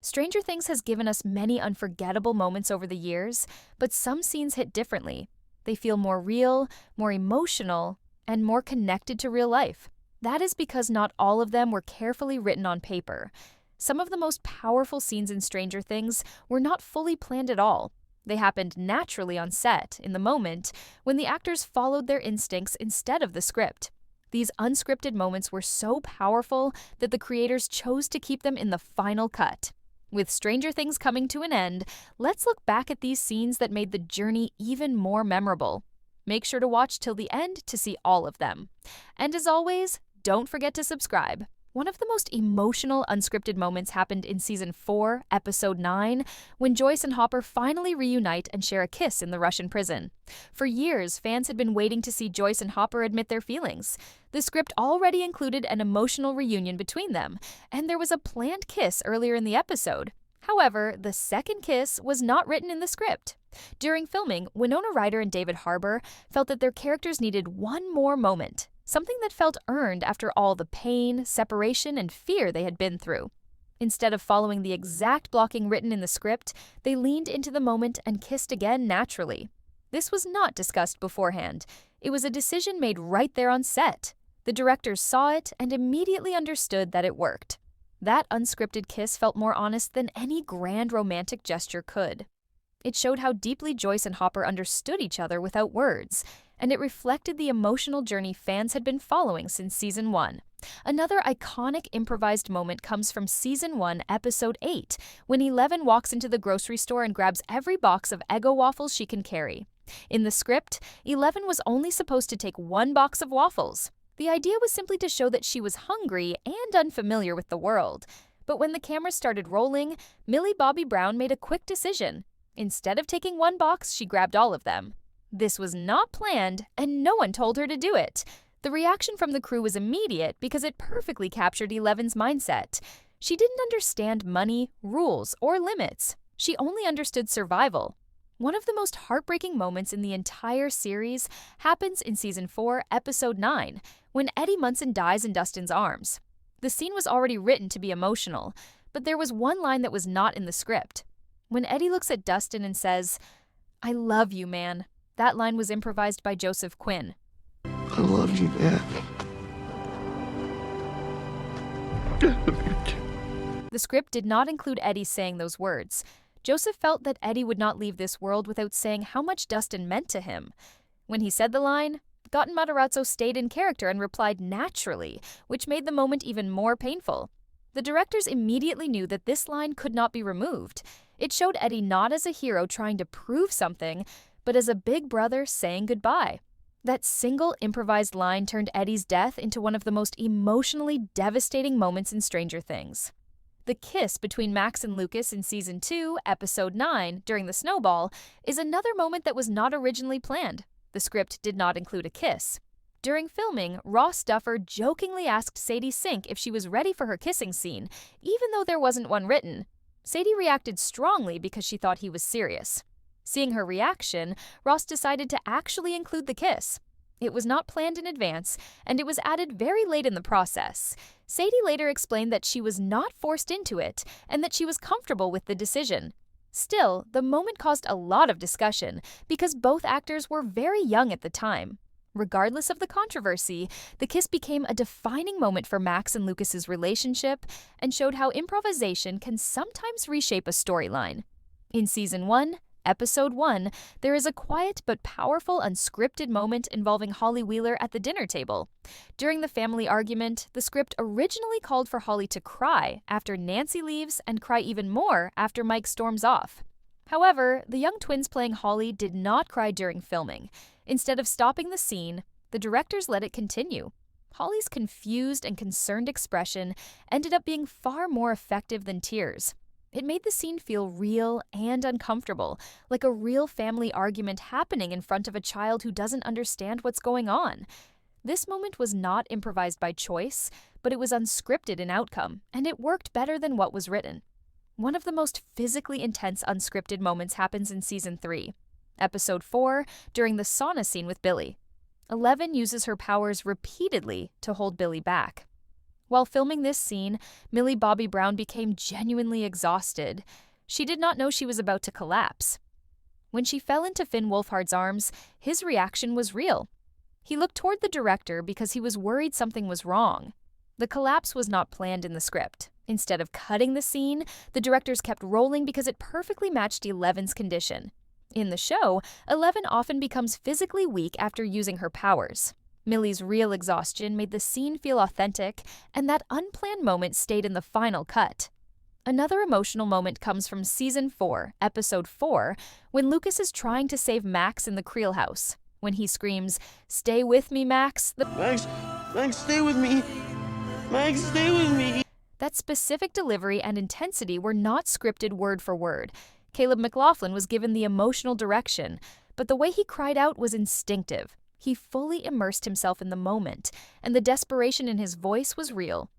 Stranger Things has given us many unforgettable moments over the years, but some scenes hit differently. They feel more real, more emotional, and more connected to real life. That is because not all of them were carefully written on paper. Some of the most powerful scenes in Stranger Things were not fully planned at all. They happened naturally on set, in the moment, when the actors followed their instincts instead of the script. These unscripted moments were so powerful that the creators chose to keep them in the final cut. With Stranger Things coming to an end, let's look back at these scenes that made the journey even more memorable. Make sure to watch till the end to see all of them. And as always, don't forget to subscribe. One of the most emotional unscripted moments happened in Season 4, Episode 9, when Joyce and Hopper finally reunite and share a kiss in the Russian prison. For years, fans had been waiting to see Joyce and Hopper admit their feelings. The script already included an emotional reunion between them, and there was a planned kiss earlier in the episode. However, the second kiss was not written in the script. During filming, Winona Ryder and David Harbour felt that their characters needed one more moment. Something that felt earned after all the pain, separation, and fear they had been through. Instead of following the exact blocking written in the script, they leaned into the moment and kissed again naturally. This was not discussed beforehand. It was a decision made right there on set. The directors saw it and immediately understood that it worked. That unscripted kiss felt more honest than any grand romantic gesture could. It showed how deeply Joyce and Hopper understood each other without words, and it reflected the emotional journey fans had been following since Season 1. Another iconic improvised moment comes from Season 1, Episode 8, when Eleven walks into the grocery store and grabs every box of Eggo waffles she can carry. In the script, Eleven was only supposed to take one box of waffles. The idea was simply to show that she was hungry and unfamiliar with the world. But when the camera started rolling, Millie Bobby Brown made a quick decision. Instead of taking one box, she grabbed all of them. This was not planned, and no one told her to do it. The reaction from the crew was immediate because it perfectly captured Eleven's mindset. She didn't understand money, rules, or limits. She only understood survival. One of the most heartbreaking moments in the entire series happens in Season 4, Episode 9, when Eddie Munson dies in Dustin's arms. The scene was already written to be emotional, but there was one line that was not in the script. When Eddie looks at Dustin and says, "I love you, man," that line was improvised by Joseph Quinn. I love you, man. The script did not include Eddie saying those words. Joseph felt that Eddie would not leave this world without saying how much Dustin meant to him. When he said the line, Gaten Matarazzo stayed in character and replied naturally, which made the moment even more painful. The directors immediately knew that this line could not be removed. It showed Eddie not as a hero trying to prove something, but as a big brother saying goodbye. That single improvised line turned Eddie's death into one of the most emotionally devastating moments in Stranger Things. The kiss between Max and Lucas in Season 2, Episode 9, during the snowball, is another moment that was not originally planned. The script did not include a kiss. During filming, Ross Duffer jokingly asked Sadie Sink if she was ready for her kissing scene, even though there wasn't one written. Sadie reacted strongly because she thought he was serious. Seeing her reaction, Ross decided to actually include the kiss. It was not planned in advance, and it was added very late in the process. Sadie later explained that she was not forced into it, and that she was comfortable with the decision. Still, the moment caused a lot of discussion, because both actors were very young at the time. Regardless of the controversy, the kiss became a defining moment for Max and Lucas's relationship, and showed how improvisation can sometimes reshape a storyline. In Season 1, Episode 1, there is a quiet but powerful unscripted moment involving Holly Wheeler at the dinner table. During the family argument, the script originally called for Holly to cry after Nancy leaves and cry even more after Mike storms off. However, the young twins playing Holly did not cry during filming. Instead of stopping the scene, the directors let it continue. Holly's confused and concerned expression ended up being far more effective than tears. It made the scene feel real and uncomfortable, like a real family argument happening in front of a child who doesn't understand what's going on. This moment was not improvised by choice, but it was unscripted in outcome, and it worked better than what was written. One of the most physically intense unscripted moments happens in Season 3, Episode 4, during the sauna scene with Billy. Eleven uses her powers repeatedly to hold Billy back. While filming this scene, Millie Bobby Brown became genuinely exhausted. She did not know she was about to collapse. When she fell into Finn Wolfhard's arms, his reaction was real. He looked toward the director because he was worried something was wrong. The collapse was not planned in the script. Instead of cutting the scene, the directors kept rolling because it perfectly matched Eleven's condition. In the show, Eleven often becomes physically weak after using her powers. Millie's real exhaustion made the scene feel authentic, and that unplanned moment stayed in the final cut. Another emotional moment comes from Season 4, Episode 4, when Lucas is trying to save Max in the Creel house. When he screams, "Stay with me, Max," Max, stay with me. Max, stay with me. That specific delivery and intensity were not scripted word for word. Caleb McLaughlin was given the emotional direction, but the way he cried out was instinctive. He fully immersed himself in the moment, and the desperation in his voice was real.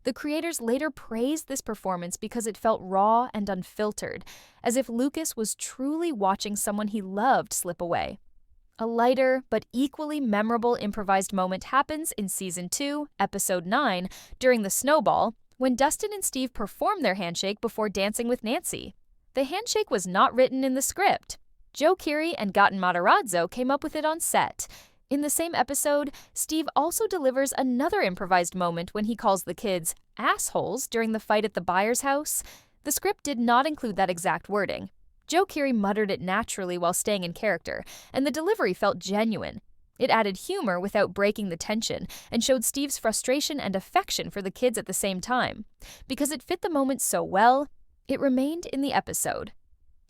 The creators later praised this performance because it felt raw and unfiltered, as if Lucas was truly watching someone he loved slip away. A lighter but equally memorable improvised moment happens in Season 2, Episode 9, during the snowball, when Dustin and Steve perform their handshake before dancing with Nancy. The handshake was not written in the script. Joe Keery and Gaten Matarazzo came up with it on set. In the same episode, Steve also delivers another improvised moment when he calls the kids assholes during the fight at the Byers' house. The script did not include that exact wording. Joe Keery muttered it naturally while staying in character, and the delivery felt genuine. It added humor without breaking the tension and showed Steve's frustration and affection for the kids at the same time. Because it fit the moment so well, it remained in the episode.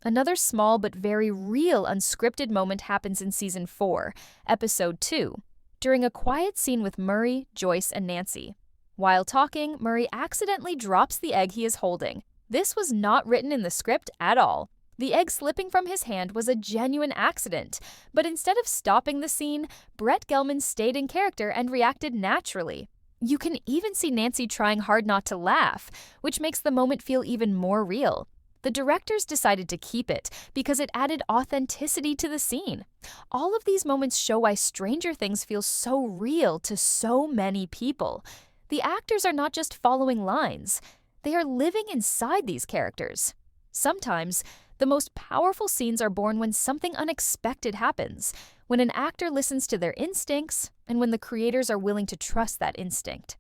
Another small but very real unscripted moment happens in Season 4, Episode 2, during a quiet scene with Murray, Joyce, and Nancy. While talking, Murray accidentally drops the egg he is holding. This was not written in the script at all. The egg slipping from his hand was a genuine accident, but instead of stopping the scene, Brett Gelman stayed in character and reacted naturally. You can even see Nancy trying hard not to laugh, which makes the moment feel even more real. The directors decided to keep it because it added authenticity to the scene. All of these moments show why Stranger Things feels so real to so many people. The actors are not just following lines, they are living inside these characters. Sometimes, the most powerful scenes are born when something unexpected happens, when an actor listens to their instincts, and when the creators are willing to trust that instinct.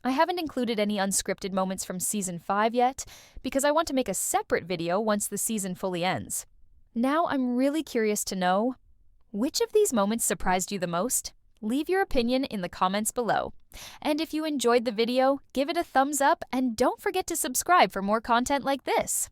I haven't included any unscripted moments from Season 5 yet, because I want to make a separate video once the season fully ends. Now I'm really curious to know, which of these moments surprised you the most? Leave your opinion in the comments below. And if you enjoyed the video, give it a thumbs up and don't forget to subscribe for more content like this.